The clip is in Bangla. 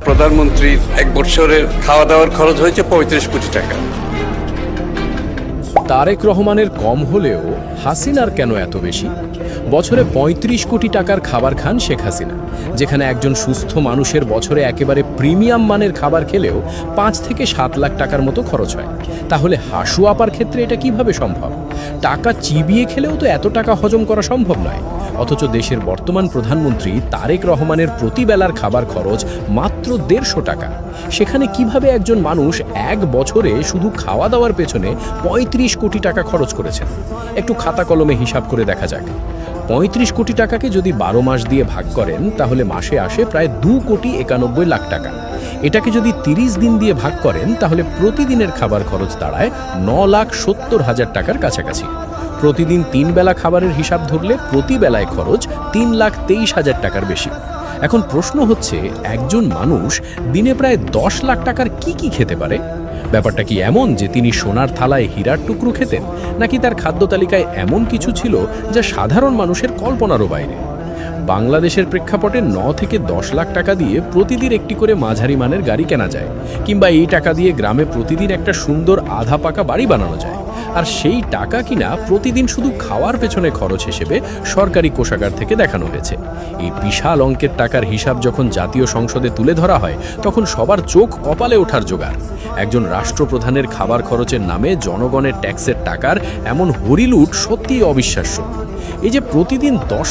প্রধানমন্ত্রীর এক বছরের খাওয়া দাওয়ার খরচ হয়েছে ৩৫ কোটি টাকা। তারেক রহমানের কম হলেও হাসিনার কেন এত বেশি? বছরে ৩৫ কোটি টাকার খাবার খান শেখ হাসিনা, যেখানে একজন সুস্থ মানুষের বছরে একেবারে প্রিমিয়াম মানের খাবার খেলেও ৫ থেকে ৭ লাখ টাকার মতো খরচ হয়। তাহলে হাসু আপার ক্ষেত্রে এটা কিভাবে সম্ভব? টাকা চিবিয়ে খেলেও তো এত টাকা হজম করা সম্ভব নয়। অথচ দেশের বর্তমান প্রধানমন্ত্রী তারেক রহমানের প্রতিবেলার খাবার খরচ মাত্র ১৫০ টাকা। সেখানে কিভাবে একজন মানুষ এক বছরে শুধু খাওয়া দাওয়ার পেছনে ৩৫ কোটি টাকা খরচ করেছেন? একটু খাতা কলমে হিসাব করে দেখা যাক। ৩৫ কোটি টাকাকে যদি ১২ মাস দিয়ে ভাগ করেন তাহলে মাসে আসে প্রায় ২,৯১ লাখ টাকা। এটাকে যদি ৩০ দিন দিয়ে ভাগ করেন তাহলে প্রতিদিনের খাবার খরচ দাঁড়ায় ৯,৭০,০০০ টাকার কাছাকাছি। প্রতিদিন ৩ বেলা খাবারের হিসাব ধরলে প্রতি বেলায় খরচ ৩,২৩,০০০ টাকার বেশি। এখন প্রশ্ন হচ্ছে, একজন মানুষ দিনে প্রায় ১০ লাখ টাকার কি খেতে পারে? ব্যাপারটা কি এমন যে তিনি সোনার থালায় হীরার টুকরো খেতেন, নাকি তার খাদ্য তালিকায় এমন কিছু ছিল যা সাধারণ মানুষের কল্পনারও বাইরে? বাংলাদেশের প্রেক্ষাপটে ৯ থেকে ১০ লাখ টাকা দিয়ে প্রতিদিন একটি করে মাঝারি মানের গাড়ি কেনা যায়, কিংবা এই টাকা দিয়ে গ্রামে প্রতিদিন একটা সুন্দর আধা পাকা বাড়ি বানানো যায়। আর সেই টাকা কিনা প্রতিদিন শুধু খাওয়ার পেছনে খরচ হিসেবে সরকারি কোষাগার থেকে দেখানো হয়েছে। এই বিশাল অঙ্কের টাকার হিসাব যখন জাতীয় সংসদে তুলে ধরা হয় তখন সবার চোখ কপালে ওঠার জোগাড়। একজন রাষ্ট্রপ্রধানের খাবার খরচের নামে জনগণের ট্যাক্সের টাকার এমন হরিলুট সত্যিই অবিশ্বাস্য। এই যে প্রতিদিন ১০